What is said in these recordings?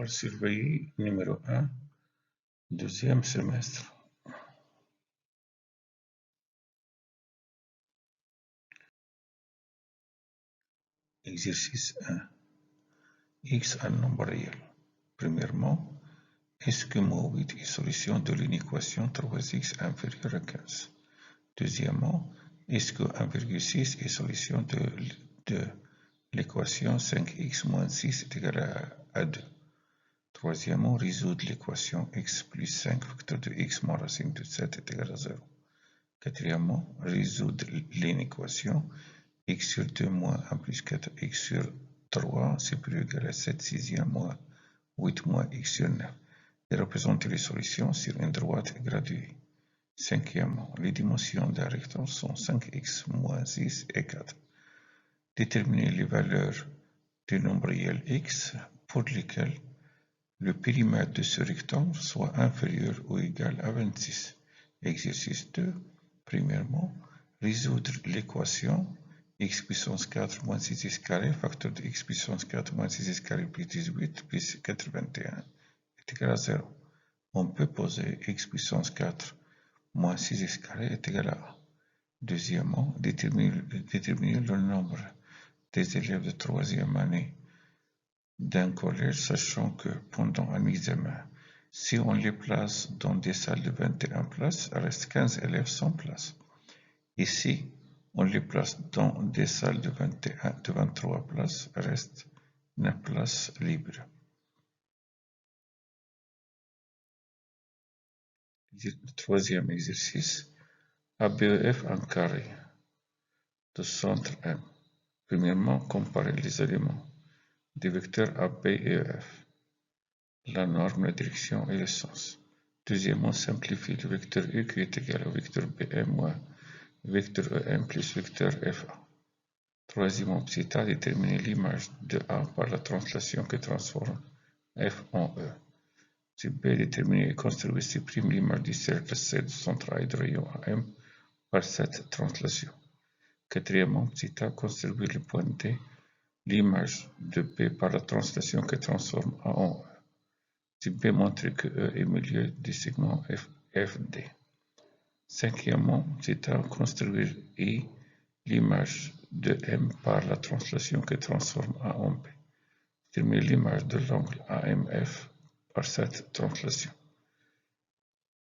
Pour surveiller numéro 1, deuxième semestre. Exercice 1. X un nombre réel. Premièrement, est-ce que mot 8 est solution de l'équation 3x inférieur à 15? Deuxièmement, est-ce que 1,6 est solution de l'équation 5x moins 6 est égal à 2? Troisièmement, résoudre l'équation x plus 5 facteur de x moins racine de 7 est égal à 0. Quatrièmement, résoudre l'inéquation x sur 2 moins 1 plus 4x sur 3 supérieur ou égal à 7 sixième moins 8 moins x sur 9 et représenter les solutions sur une droite graduée. Cinquièmement, les dimensions d'un rectangle sont 5x moins 6 et 4. Déterminer les valeurs du nombre réel x pour lesquelles le périmètre de ce rectangle soit inférieur ou égal à 26. Exercice 2. Premièrement, résoudre l'équation x puissance 4 moins 6x carré facteur de x puissance 4 moins 6x carré plus 18 plus 81 est égal à 0. On peut poser x puissance 4 moins 6x carré est égal à 1. Deuxièmement, déterminer le nombre des élèves de troisième année d'un collège, sachant que pendant un examen, si on les place dans des salles de 21 places, il reste 15 élèves sans place. Et si on les place dans des salles de 23 places, il reste 9 places libres. Troisième exercice, ABEF en carré de centre M. Premièrement, comparer les éléments des vecteurs AB et EF, la norme, la direction et le sens. Deuxièmement, simplifier le vecteur U qui est égal au vecteur BM moins vecteur EM plus vecteur FA. Troisièmement, petit a, déterminer l'image de A par la translation qui transforme F en E. Type B, déterminer et construire supprime l'image du cercle C du centre A et du rayon AM par cette translation. Quatrièmement, petit a, construire le point D, l'image de B par la translation qui transforme A en E. Type B, montrer que E est milieu du segment FD. Cinquièmement, petit a, construire I, l'image de M par la translation qui transforme A en B. Déterminer l'image de l'angle AMF par cette translation.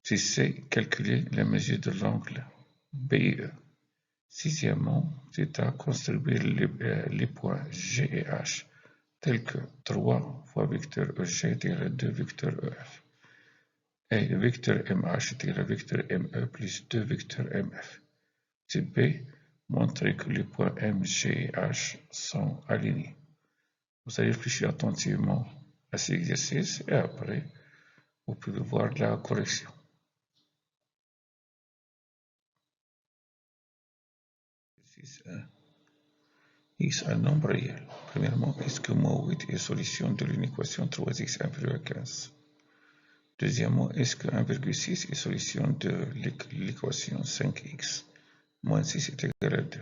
6C, calculer la mesure de l'angle BE. Sixièmement, c'est à construire les points G et H tels que 3 fois vecteur EG est égal à 2 vecteur EF. Et le vecteur MH est égal à vecteur ME plus 2 vecteur MF. Type B, montrer que les points M, G et H sont alignés. Vous allez réfléchir attentivement à cet exercice et après, vous pouvez voir la correction. Exercice 1. X un nombre réel. Premièrement, est-ce que moins 8 est solution de l'équation 3x inférieur à 15? Deuxièmement, est-ce que 1,6 est solution de l'équation 5x moins 6 est égal à 2?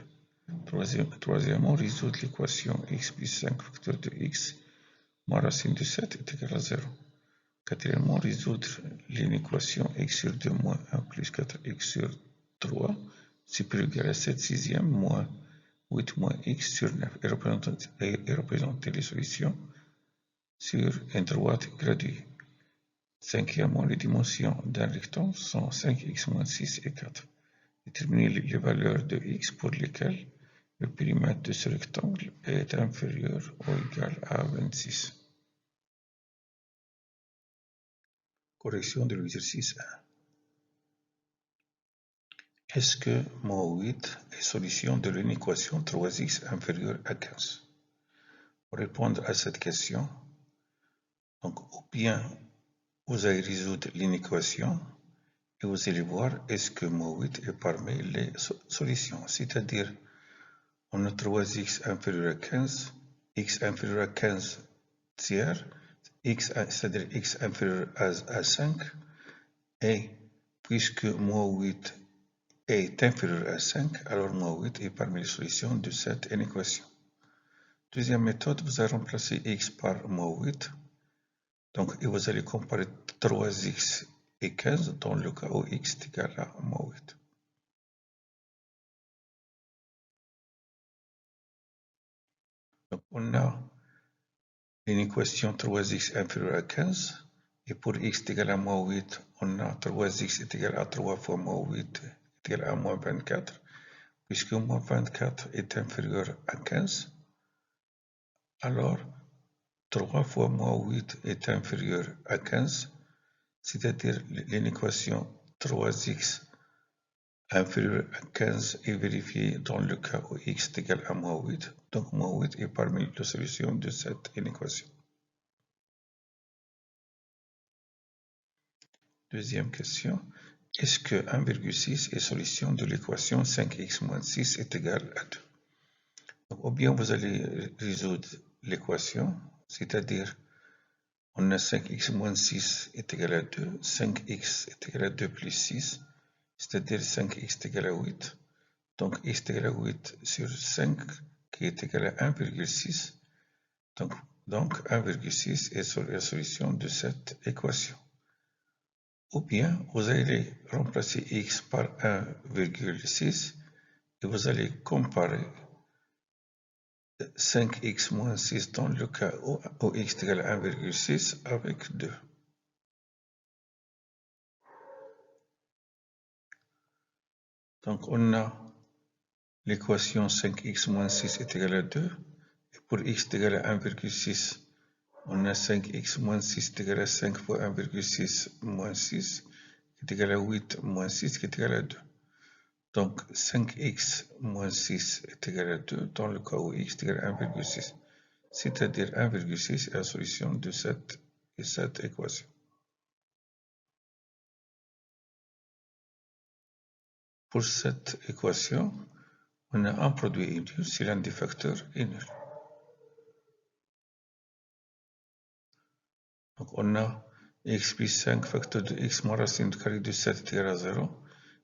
Troisièmement, résoudre l'équation x plus 5 facteur de x moins racine de 7 est égal à 0. Quatrièmement, résoudre l'inéquation x sur 2 moins 1 plus 4x sur 3 supérieur ou égal à 7 sixième moins 8 moins x sur 9 et représenter les solutions sur une droite graduée. Cinquièmement, les dimensions d'un rectangle sont 5x moins 6 et 4. Déterminer les valeurs de x pour lesquelles le périmètre de ce rectangle est inférieur ou égal à 26. Correction de l'exercice 1. Est-ce que mot 8 est solution de l'équation 3x inférieur à 15? Pour répondre à cette question, donc, ou bien vous allez résoudre l'inéquation et vous allez voir est-ce que mot 8 est parmi les solutions. C'est-à-dire, on a 3x inférieur à 15, x inférieur à 15 tiers, c'est-à-dire x inférieur à 5, et puisque mot 8 est inférieur à 5, alors mot 8 est parmi les solutions de cette inéquation. Deuxième méthode, vous allez remplacer x par mot 8 Donc, et vous allez comparer 3x et 15 dans le cas où x est égal à moins 8. Donc, on a une équation 3x inférieure à 15. Et pour x est égal à moins 8, on a 3x est égal à 3 fois moins 8 est égal à moins 24. Puisque moins 24 est inférieur à 15, alors 3 fois moins 8 est inférieur à 15, c'est-à-dire l'équation 3x inférieur à 15 est vérifiée dans le cas où x est égal à moins 8. Donc moins 8 est parmi les solutions de cette inéquation. Deuxième question. Est-ce que 1,6 est solution de l'équation 5x moins 6 est égal à 2? Donc, ou bien vous allez résoudre l'équation, c'est-à-dire on a 5x moins 6 est égal à 2, 5x est égal à 2 plus 6, c'est-à-dire 5x est égal à 8. Donc x est égal à 8 sur 5 qui est égal à 1,6. Donc 1,6 est la solution de cette équation. Ou bien vous allez remplacer x par 1,6 et vous allez comparer 5x moins 6 dans le cas où x est égal à 1,6 avec 2. Donc on a l'équation 5x moins 6 est égal à 2. Et pour x est égal à 1,6, on a 5x moins 6 est égal à 5 fois 1,6 moins 6 qui est égal à 8 moins 6 qui est égal à 2. Donc 5x moins 6 est égal à 2 dans le cas où x est égal à 1,6. C'est-à-dire 1,6 est la solution de cette équation. Pour cette équation, on a un produit est nul si l'un des facteurs est nul. Donc on a x plus 5 facteur de x moins racine carrée de 7 est égal à 0.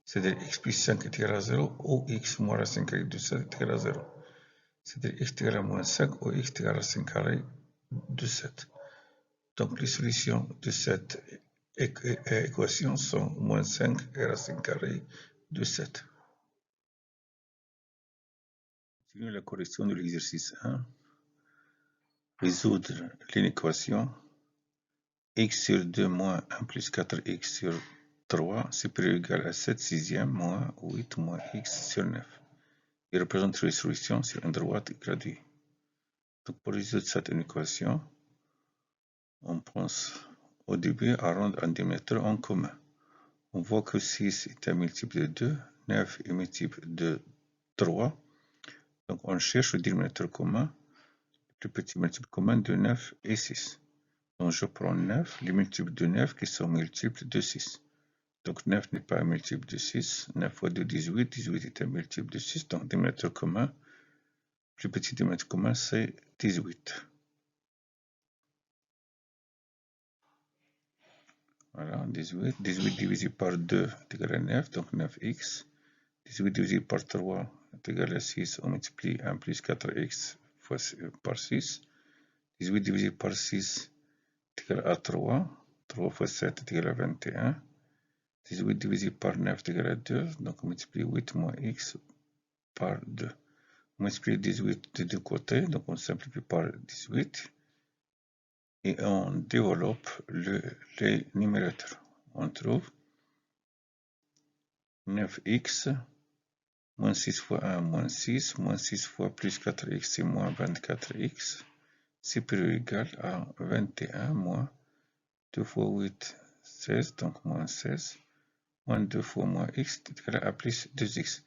C'est-à-dire x plus 5 est égal à 0 ou x moins racine carrée de 7 est égal à 0. C'est-à-dire x est égal à moins 5 ou x est égal à racine carrée de 7. Donc les solutions de cette équation sont moins 5 et racine carrée de 7. Continuons la correction de l'exercice 1. Résoudre l'équation x sur 2 moins 1 plus 4x sur 3 supérieur ou égal à 7 sixième moins 8 moins x sur 9. Il représente les solutions sur une droite graduée. Donc pour résoudre cette équation, on pense au début à rendre un dénominateur en commun. On voit que 6 est un multiple de 2, 9 est un multiple de 3. Donc on cherche le dénominateur commun, le petit multiple commun de 9 et 6. Donc je prends 9, les multiples de 9 qui sont multiples de 6. Donc 9 n'est pas un multiple de 6. 9 fois 2, 18. 18 est un multiple de 6. Donc dénominateur commun, le plus petit dénominateur commun, c'est 18. Voilà, 18. 18 divisé par 2 est égal à 9, donc 9x. 18 divisé par 3 est égal à 6. On multiplie 1 plus 4x par 6. 18 divisé par 6 est égal à 3. 3 fois 7 est égal à 21. 18 divisé par 9 est égal à 2. Donc on multiplie 8 moins x par 2. On multiplie 18 des deux côtés, donc on simplifie par 18. Et on développe les numérateurs. On trouve 9x, moins 6 fois 1, moins 6, moins 6 fois plus 4x, c'est moins 24x, supérieur ou égal à 21, moins 2 fois 8, 16, donc moins 16, moins 2 fois moins x, est égal à plus 2x.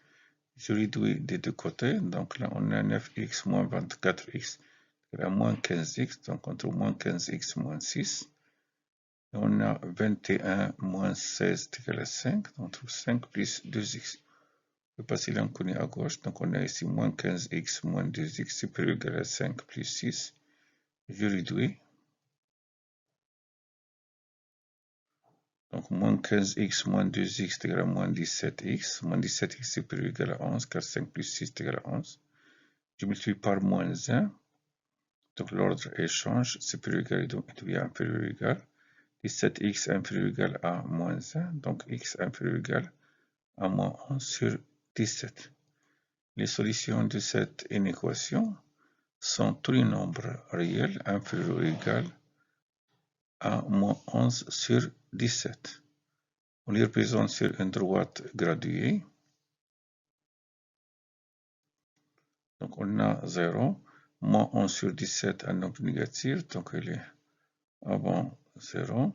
Je réduis des deux côtés, donc là on a 9x moins 24x, à moins 15x, donc on trouve moins 15x moins 6. Et on a 21 moins 16 égal à 5, donc on trouve 5 plus 2x. On peut passer l'inconnu à gauche, donc on a ici moins 15x moins 2x supérieur ou égal à 5 plus 6. Je réduis. Donc moins 15x moins 2x est égal à moins 17x. Moins 17x supérieur ou égal à 11, car 5 plus 6 est égal à 11. Je multiplie par moins 1. Donc l'ordre échange, supérieur égal, donc il devient inférieur égal. 17x inférieur égal à moins 1, donc x inférieur égal à moins 11 sur 17. Les solutions de cette inéquation sont tous les nombres réels inférieurs ou égaux à moins 11 sur 17. On les représente sur une droite graduée. Donc on a 0, moins 11 sur 17, un nombre négatif, donc il est avant 0.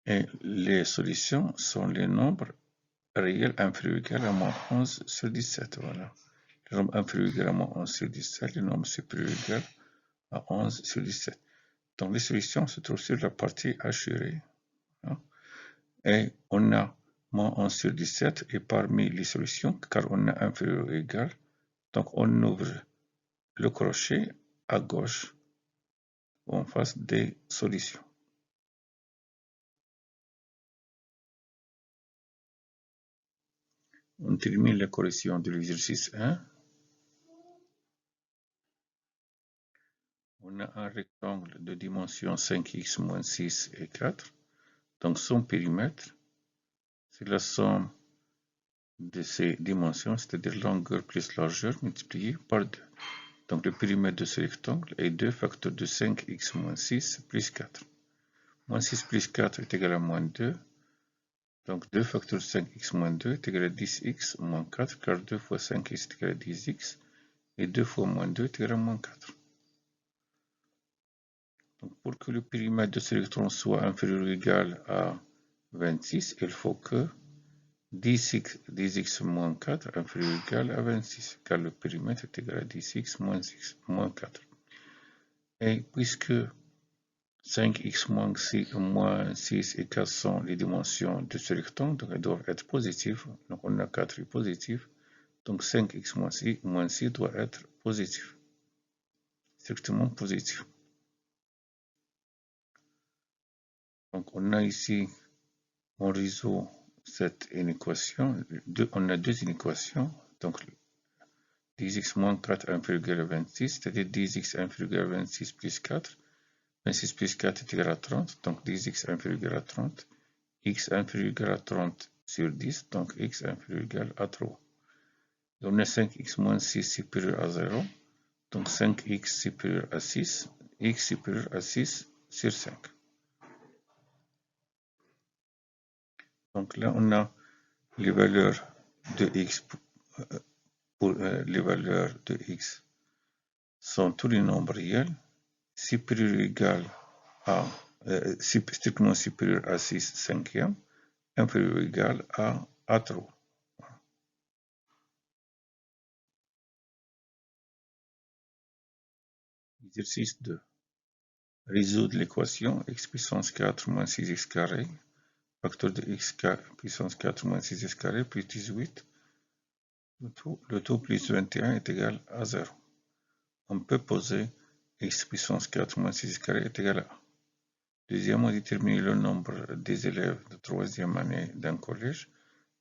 Et les solutions sont les nombres réels inférieurs ou égaux à moins 11 sur 17. Voilà. Le nombre inférieur ou égal à moins 11 sur 17, le nombre supérieur ou égal à 11 sur 17. Donc les solutions se trouvent sur la partie assurée. Et on a moins 11 sur 17 et parmi les solutions, car on a inférieur ou égal, donc on ouvre le crochet à gauche ou en face des solutions. On termine la correction de l'exercice 1. On a un rectangle de dimension 5x moins 6 et 4. Donc son périmètre, c'est la somme de ces dimensions, c'est-à-dire longueur plus largeur multiplié par 2. Donc le périmètre de ce rectangle est 2 facteurs de 5x moins 6 plus 4. Moins 6 plus 4 est égal à moins 2. Donc 2 facteurs de 5x moins 2 est égal à 10x moins 4, car 2 fois 5x est égal à 10x, et 2 fois moins 2 est égal à moins 4. Donc pour que le périmètre de ce rectangle soit inférieur ou égal à 26, il faut que 10x moins 4 inférieur ou égal à 26, car le périmètre est égal à 10x moins 4. Et puisque 5x moins 6 et 4 sont les dimensions de ce rectangle, donc elles doivent être positives. Donc on a 4 est positif. Donc 5x moins 6 doit être positif. Strictement positif. Donc on a ici, on résout cette inéquation. On a deux inéquations. Donc 10x moins 4 inférieur à 26, c'est-à-dire 10x inférieur à 26 plus 4. 26 plus 4 est égal à 30, donc 10x inférieur à 30. X inférieur à 30 sur 10, donc x inférieur égal à 3. Et on a 5x moins 6 supérieur à 0, donc 5x supérieur à 6, x supérieur à 6 sur 5. Donc là, on a les valeurs de x les valeurs de x sont tous les nombres réels, supérieur ou égal à strictement supérieur à 6 cinquième, inférieur ou égal à 3. Exercice 2. Résoudre l'équation x puissance 4 moins 6x carré, facteur de x puissance 4 moins 6x carré plus 18. Le tout plus 21 est égal à 0. On peut poser x puissance 4 moins 6x carré est égal à 1. Deuxièmement, déterminer le nombre des élèves de troisième année d'un collège,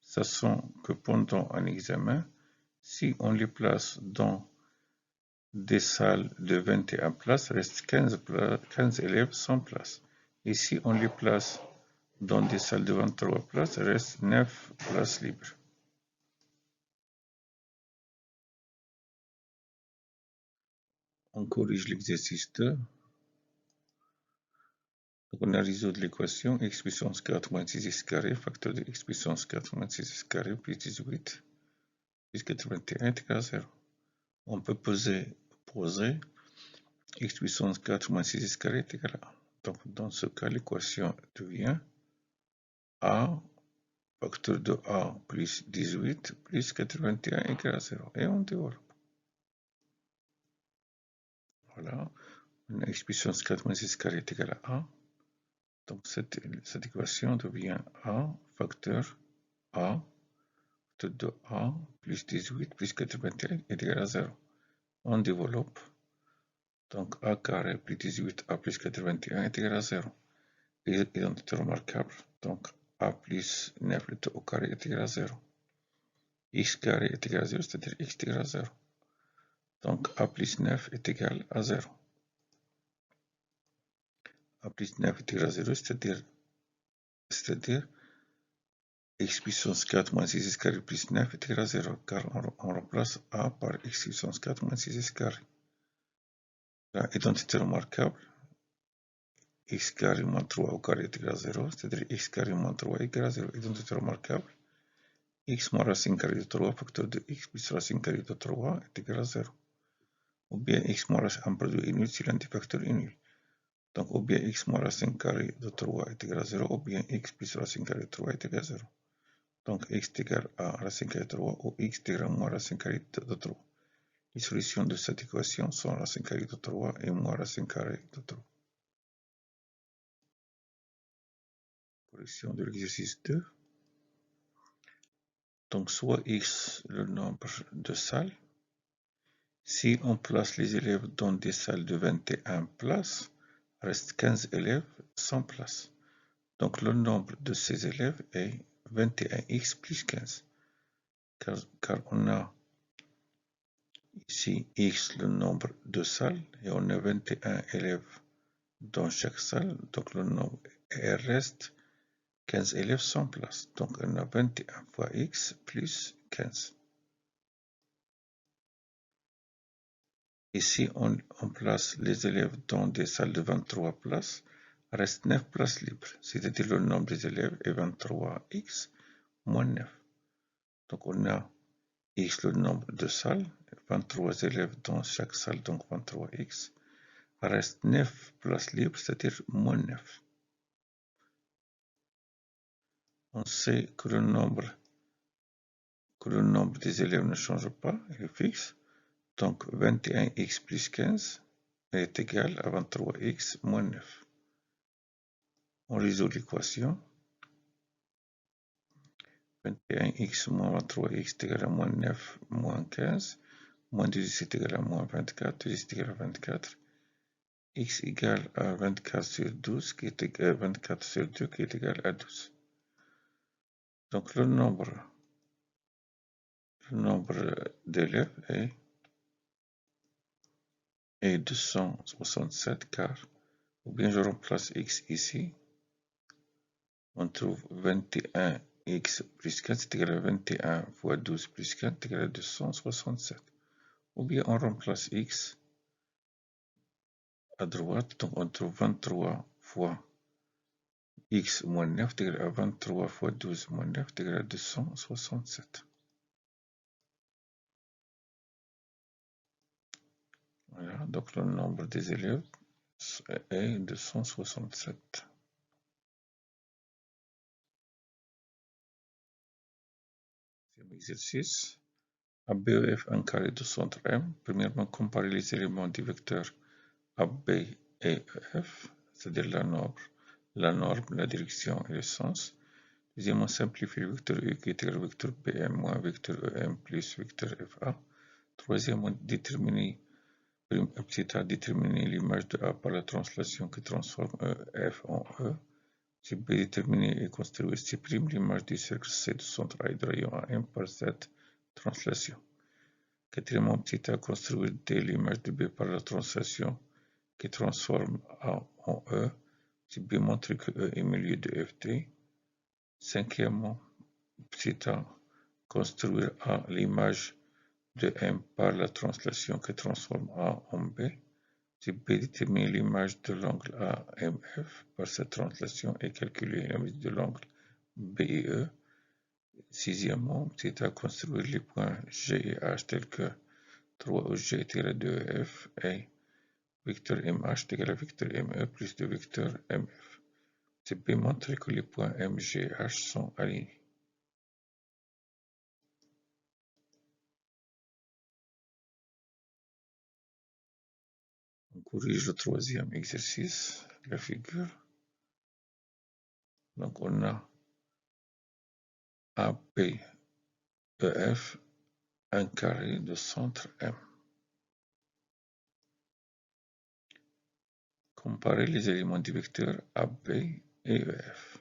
sachant que pendant un examen, si on les place dans des salles de 21 places, reste 15 élèves sans place. Et si on les place dans des salles de 23 places, reste 9 places libres. On corrige l'exercice 2. Donc on a résolu l'équation x puissance 4 moins 6x carré, facteur de x puissance 4 moins 6x carré plus 18 plus 81 est égal à 0. On peut poser x puissance 4 moins 6x carré est égal à 1. Donc dans ce cas, l'équation devient a facteur de a plus 18 plus 81 égale à 0. Et on développe. Voilà. On a x puissance 4 moins 6 carré est égal à 1. Donc cette équation devient a facteur de a plus 18 plus 81 est égal à 0. On développe. Donc a carré plus 18a plus 81 est égal à 0. Identité remarquable. Donc a plus 9 au carré est égal à 0. X carré est égal à 0, c'est-à-dire x est égal à 0. Donc a plus 9 est égal à 0. A plus 9 est égal à 0, c'est-à-dire x puissance 4 moins 6x carré plus 9 est égal à 0, car on remplace a par x puissance 4 moins 6x carré. La identité remarquable, x carré moins 3 au carré est égal à 0, c'est-à-dire x carré moins 3 est égal à 0. Identité remarquable, x moins racine carrée de 3 facteur de x plus racine carrée de 3 est égal à 0. Ou bien x moins un produit est nul si l'un des facteurs est nul. Donc, ou bien x moins racine carrée de 3 est égal à 0, ou bien x plus racine carrée de 3 est égal à 0. Donc, x est égal à racine carrée de 3 ou x est égal à moins racine carrée de 3. Les solutions de cette équation sont racine carrée de 3 et moins racine carrée de 3. Correction de l'exercice 2. Donc, soit x le nombre de salles. Si on place les élèves dans des salles de 21 places, reste 15 élèves sans place. Donc, le nombre de ces élèves est 21x plus 15. Car on a ici x le nombre de salles et on a 21 élèves dans chaque salle. Donc, le nombre reste 15 élèves sans place. Donc, on a 21 fois x plus 15. Ici, on place les élèves dans des salles de 23 places. Reste 9 places libres, c'est-à-dire le nombre des élèves est 23x moins 9. Donc, on a x le nombre de salles, 23 élèves dans chaque salle, donc 23x. Reste 9 places libres, c'est-à-dire moins 9. On sait que le nombre des élèves ne change pas, il est fixe. Donc 21x plus 15 est égal à 23x moins 9. On résout l'équation. 21x moins 23x est égal à moins 9 moins 15. Moins 2x est égal à moins 24. 2x est égal à 24. X égale à 24 sur 12 qui est égal à 24 sur 2 qui est égal à 12. Donc le nombre d'élèves est 267 car, ou bien je remplace x ici, on trouve 21x plus 15 est égal à 21 fois 12 plus 15 est égal à 267. Ou bien on remplace x à droite, donc on trouve 23 fois x moins 9 est égal à 23 fois 12 moins 9 est égal à 267. Voilà, donc le nombre des élèves est 267. Deuxième exercice. ABEF un carré de centre M. Premièrement, comparer les éléments du vecteur AB et EF, c'est-à-dire la norme, la direction et le sens. Deuxièmement, simplifier le vecteur E qui est égal au vecteur BM moins vecteur EM plus vecteur FA. Troisièmement, déterminer l'image de A par la translation qui transforme F en E. Type B, déterminer et construire C' l'image du cercle C du centre A et de rayon AM par cette translation. Quatrièmement, petit a, construire D l'image de B par la translation qui transforme A en E. Type B, montrer que E est milieu de FT. Cinquièmement, petit a, construire A l'image de M par la translation qui transforme A en B. Type B, déterminer l'image de l'angle AMF par cette translation et calculer la mesure de l'angle BE. Sixièmement, petit a, construire les points G et H tels que 3 où G est égal à 2F et vecteur MH est égal à vecteur ME plus 2 vecteur MF. Type B, montrer que les points MG et H sont alignés. On corrige le troisième exercice, la figure. Donc on a ABEF un carré de centre M. Comparer les éléments du vecteur AB et EF.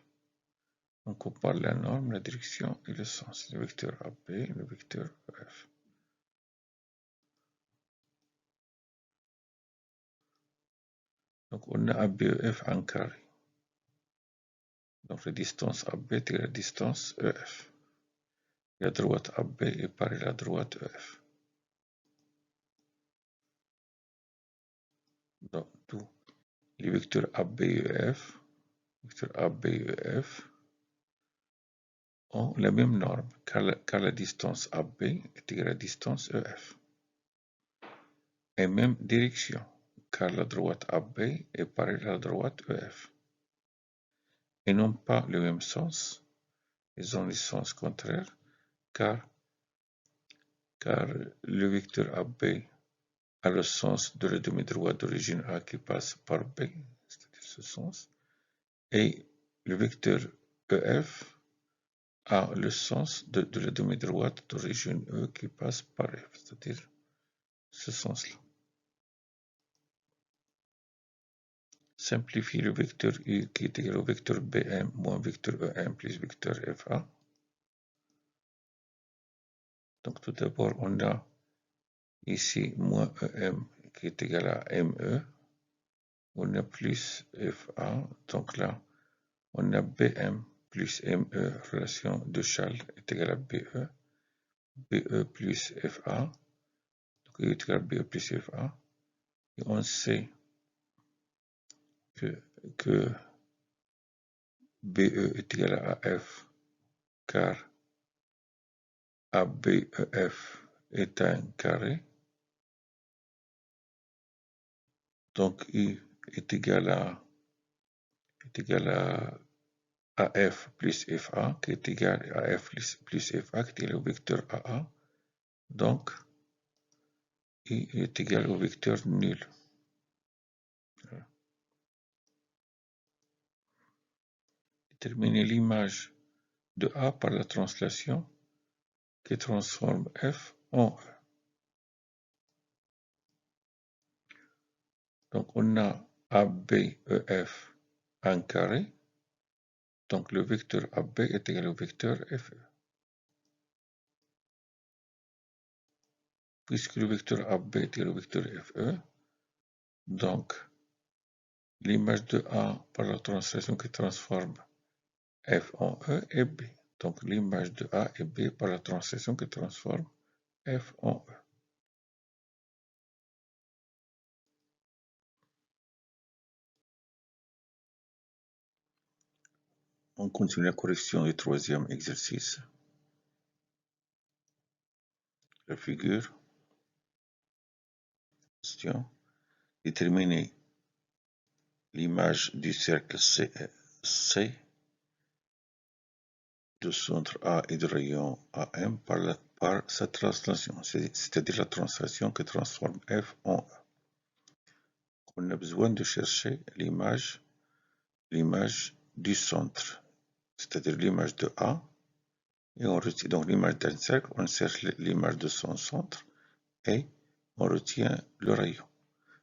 On compare la norme, la direction et le sens. Le vecteur AB et le vecteur EF. Donc, on a ABEF en carré. Donc, la distance AB est la distance EF. La droite AB est pareille à la droite EF. Donc, tout les vecteurs AB et EF, ont la même norme, car la distance AB est égale à la distance EF. Et même direction, car la droite AB est pareille à la droite EF. Et n'ont pas le même sens, ils ont le sens contraire, car le vecteur AB a le sens de la demi-droite d'origine A qui passe par B, c'est-à-dire ce sens, et le vecteur EF a le sens de la demi-droite d'origine E qui passe par F, c'est-à-dire ce sens-là. Simplifie le vecteur U qui est égal au vecteur BM moins vecteur EM plus vecteur FA. Donc tout d'abord, on a ici moins EM qui est égal à ME. On a plus FA. Donc là, on a BM plus ME, relation de Charles est égal à BE. BE plus FA. Donc U est égal à BE plus FA. Et on sait que BE est égal à AF, car ABEF est un carré. Donc U est égal à AF plus FA, qui est égal à AF plus FA, qui est égal au vecteur AA. Donc U est égal au vecteur nul. Déterminer l'image de A par la translation qui transforme F en E. Donc on a ABEF en carré. Donc le vecteur AB est égal au vecteur FE. Puisque le vecteur AB est égal au vecteur FE, donc l'image de A par la translation qui transforme F en E est B. Donc l'image de A est B par la translation qui transforme F en E. On continue la correction du troisième exercice. La figure. Question. Déterminer l'image du cercle C de centre A et de rayon AM par sa translation, c'est-à-dire la translation qui transforme F en E. On a besoin de chercher l'image du centre, c'est-à-dire l'image de A, et on retient donc l'image d'un cercle, on cherche l'image de son centre, et on retient le rayon.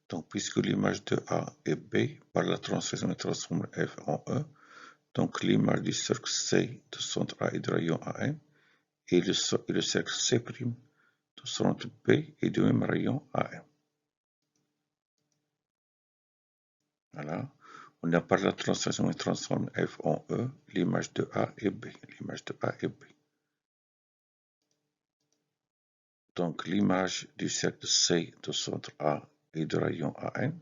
Donc puisque l'image de A est B, par la translation, elle transforme F en E, donc l'image du cercle C de centre A et de rayon AM, et le cercle C' de centre B et de même rayon AM. Voilà. On a par la translation, on transforme F en E, l'image de A et B. L'image de A et B. Donc l'image du cercle C de centre A et de rayon AM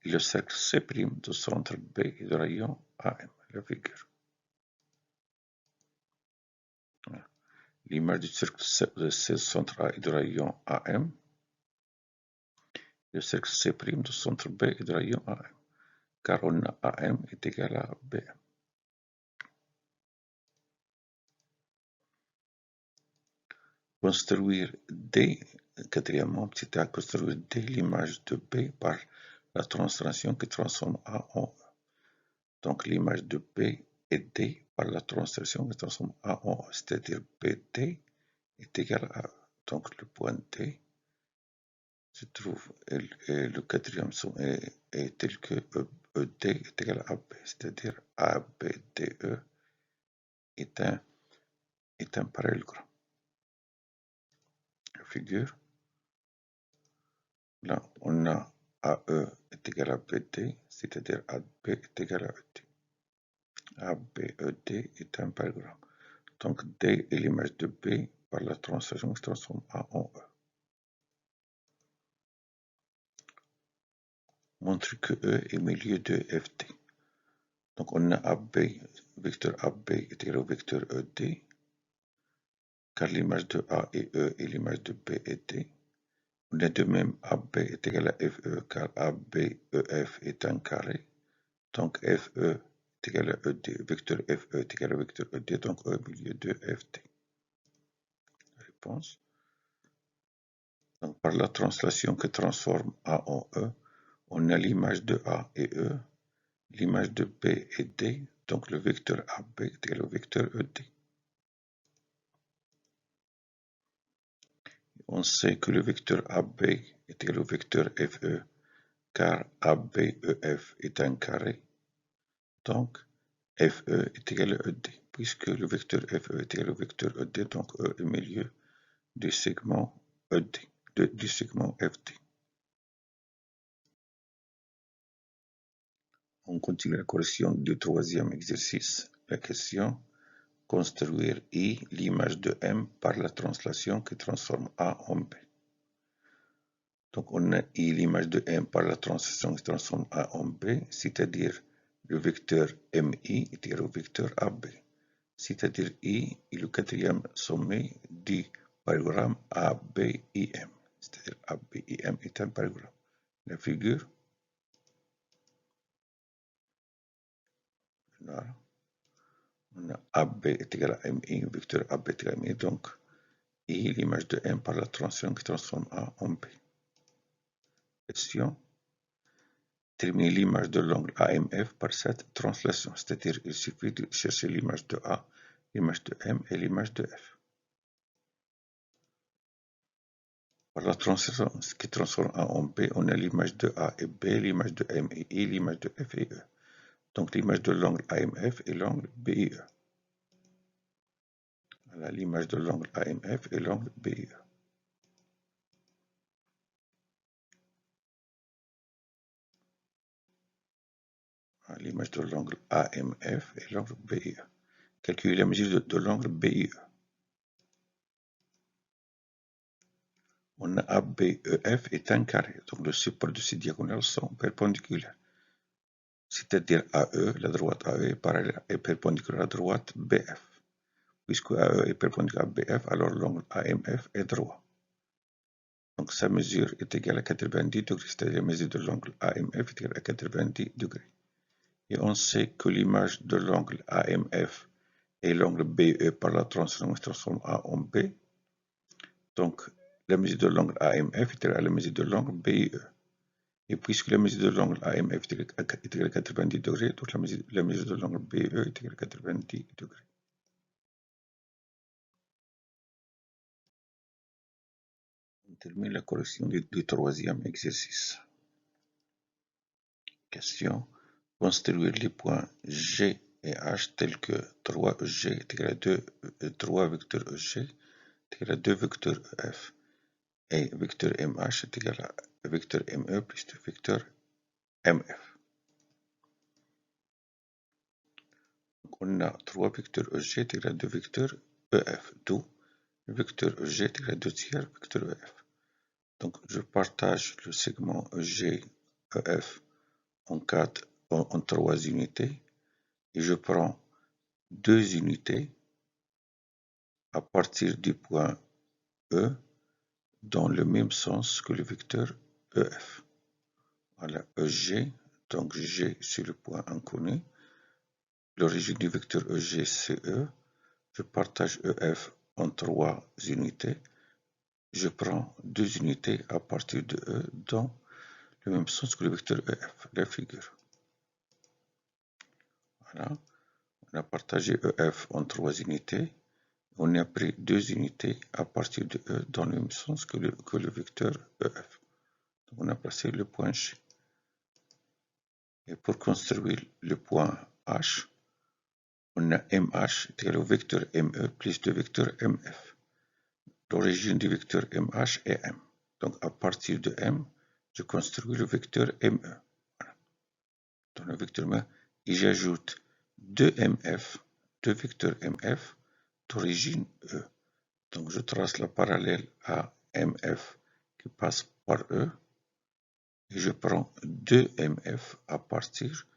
et le cercle C' de centre B et de rayon AM. La figure. Voilà. L'image du cercle C de centre A et de rayon AM. Le cercle C' de centre B et de rayon AM. Car on a AM est égal à BM. Construire D, quatrièmement, petit a, construire D l'image de B par la translation qui transforme A en E. Donc l'image de B est D par la translation qui transforme A en E, c'est-à-dire BD est égal à E. Donc le point D se trouve, et le quatrième son est tel que ED est égal à AB, c'est-à-dire ABDE est un parallélogramme. La figure, là on a AE est égal à BD, c'est-à-dire AB est égal à ED. ABED est un parallélogramme. Donc D est l'image de B par la translation qui se transforme A en E. Montre que E est milieu de FD. Donc on a AB, vecteur AB est égal au vecteur ED, car l'image de A et E est l'image de B et D. On a de même AB est égal à FE, car ABEF est un carré. Donc FE est égal à ED, vecteur FE est égal au vecteur ED, donc E milieu de FD. Réponse. Donc par la translation qui transforme A en E, on a l'image de A et E, l'image de B et D, donc le vecteur AB est égal au vecteur ED. On sait que le vecteur AB est égal au vecteur FE, car ABEF est un carré. Donc, FE est égal à ED. Puisque le vecteur FE est égal au vecteur ED, donc E est milieu du segment ED, du segment FD. On continue la correction du troisième exercice. La question: construire I, l'image de M, par la translation qui transforme A en B. Donc on a I, l'image de M, par la translation qui transforme A en B, c'est-à-dire le vecteur MI est égal au vecteur AB. C'est-à-dire I est le quatrième sommet du parallélogramme ABIM. C'est-à-dire ABIM est un parallélogramme. La figure, là, on a AB est égal à MI, le vecteur AB est égal à MI, donc I, l'image de M par la translation qui transforme A en B. Question: terminer l'image de l'angle AMF par cette translation, c'est-à-dire il suffit de chercher l'image de A, l'image de M et l'image de F. Par la translation qui transforme A en B, on a l'image de A et B, l'image de M et I, l'image de F et E. Donc l'image de l'angle AMF est l'angle BIE. Voilà l'image de l'angle AMF et l'angle BIE. L'image de l'angle AMF et l'angle BIE. Calculer la mesure de l'angle BIE. On a ABEF est un carré, donc le support de ces diagonales sont perpendiculaires. C'est-à-dire AE, la droite AE est perpendiculaire à la droite BF. Puisque AE est perpendiculaire à BF, alors l'angle AMF est droit. Donc sa mesure est égale à 90 degrés, c'est-à-dire la mesure de l'angle AMF est égale à 90 degrés. Et on sait que l'image de l'angle AMF et l'angle BE par la translation transforme A en B. Donc la mesure de l'angle AMF est égale à la mesure de l'angle BE. Et puisque la mesure de l'angle AMF est égale à 90 degrés, donc la mesure de l'angle BE est égale à 90 degrés. On termine la correction du troisième exercice. Question: construire les points G et H tels que 3G est égal à 2, 3 vecteurs EG est égal à 2 vecteurs EF et vecteur MH est égal à vecteur ME plus 2 vecteurs MF. Donc on a 3 vecteurs EG est égal à 2 vecteurs EF, d'où le vecteur EG est égal à 2 tiers vecteur EF. Donc je partage le segment EG EF en 3 unités et je prends 2 unités à partir du point E dans le même sens que le vecteur EF. Voilà, EG, donc G c'est le point inconnu. L'origine du vecteur EG c'est E. Je partage EF en 3 unités. Je prends 2 unités à partir de E dans le même sens que le vecteur EF, la figure. Voilà, on a partagé EF en 3 unités. On a pris 2 unités à partir de E dans le même sens que le vecteur EF. Donc on a placé le point G. Et pour construire le point H, on a MH est égal au vecteur ME plus 2 vecteurs MF. L'origine du vecteur MH est M. Donc à partir de M, je construis le vecteur ME. Voilà. Dans le vecteur ME, et j'ajoute 2MF, 2 vecteurs MF d'origine E. Donc je trace la parallèle à MF qui passe par E. Et je prends 2MF à partir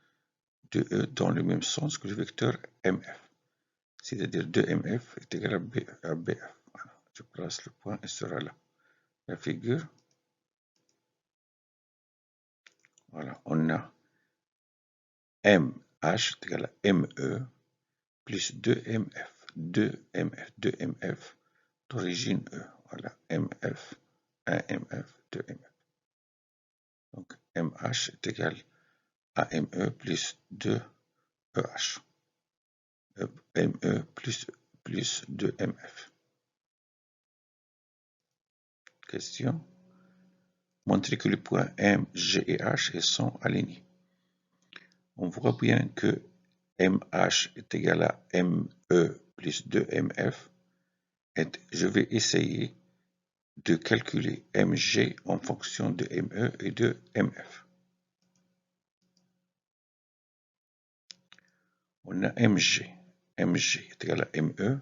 de E dans le même sens que le vecteur MF. C'est-à-dire 2MF est égal à BF. Voilà. Je place le point et sera là. La figure. Voilà, on a MH est égal à ME plus 2MF. 2MF d'origine E. Voilà, MF, 1MF, 2MF. Donc MH est égal à ME plus 2EH. ME plus 2MF. Question. Montrer que les points M, G et H sont alignés. On voit bien que MH est égal à ME plus 2MF. Et je vais essayer de calculer MG en fonction de ME et de MF. On a MG. MG est égal à ME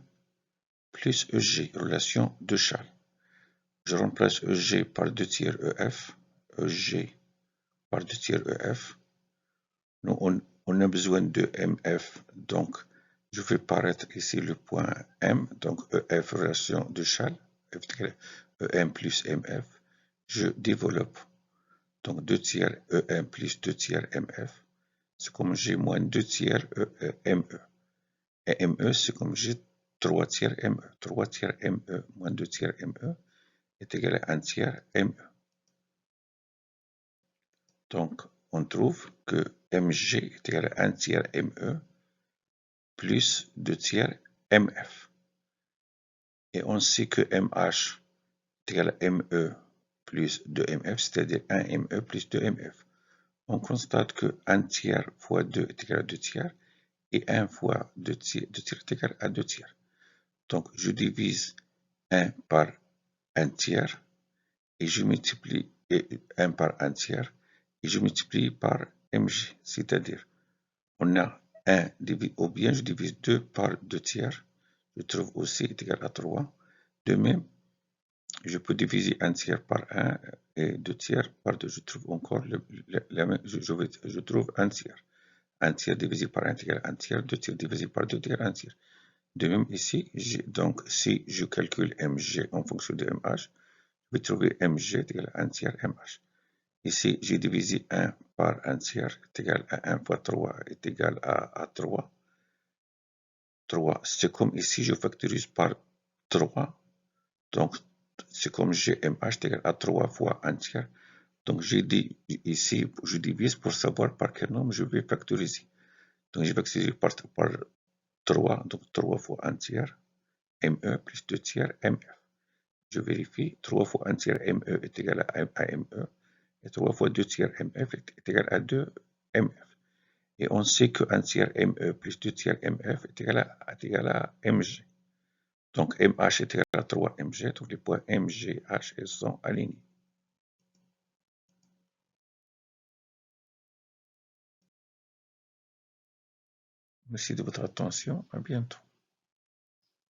plus EG, relation de Charles. Je remplace EG par 2 tiers EF. EG par 2 tiers EF. Nous, on a besoin de MF, donc je fais paraître ici le point M, donc EF relation de Charles, EM plus MF. Je développe, donc 2 tiers EM plus 2 tiers MF. C'est comme G moins 2 tiers ME. Et ME, c'est comme G 3 tiers ME. 3 tiers ME moins 2 tiers ME est égal à 1 tiers ME. Donc, on trouve que MG est égal à 1 tiers ME plus 2 tiers MF. Et on sait que MH est égal à ME plus 2MF, c'est-à-dire 1ME plus 2MF. On constate que 1 tiers fois 2 est égal à 2 tiers et 1 fois 2 tiers est égal à 2 tiers. Donc, je divise 1 par 1 tiers et je multiplie 1 par 1 tiers et je multiplie par MG, c'est-à-dire on a 1 divisé, ou bien je divise 2 par 2 tiers, je trouve aussi est égal à 3. De même, je peux diviser 1 tiers par 1 et 2 tiers par 2, je trouve encore je trouve 1 tiers. 1 tiers divisé par 1 est égal à 1 tiers, 2 tiers divisé par 2 tiers, 1 tiers. De même ici, donc si je calcule MG en fonction de MH, je vais trouver MG est égal à 1 tiers MH. Ici, j'ai divisé 1 par 1 tiers est égal à 1 fois 3 est égal à 3. 3, c'est comme ici, je factorise par 3. Donc, c'est comme GMH est égal à 3 fois 1 tiers. Donc, j'ai dit ici, je divise pour savoir par quel nombre je vais factoriser. Donc, je vais factoriser par 3, donc 3 fois 1 tiers, ME plus 2 tiers, MF. Je vérifie, 3 fois 1 tiers ME est égal à ME, et 3 fois 2 tiers MF est égal à 2 MF. Et on sait que 1 tiers ME plus 2 tiers MF est égal à MG. Donc MH est égal à 3 MG, donc les points MG, H sont alignés. Merci de votre attention, à bientôt.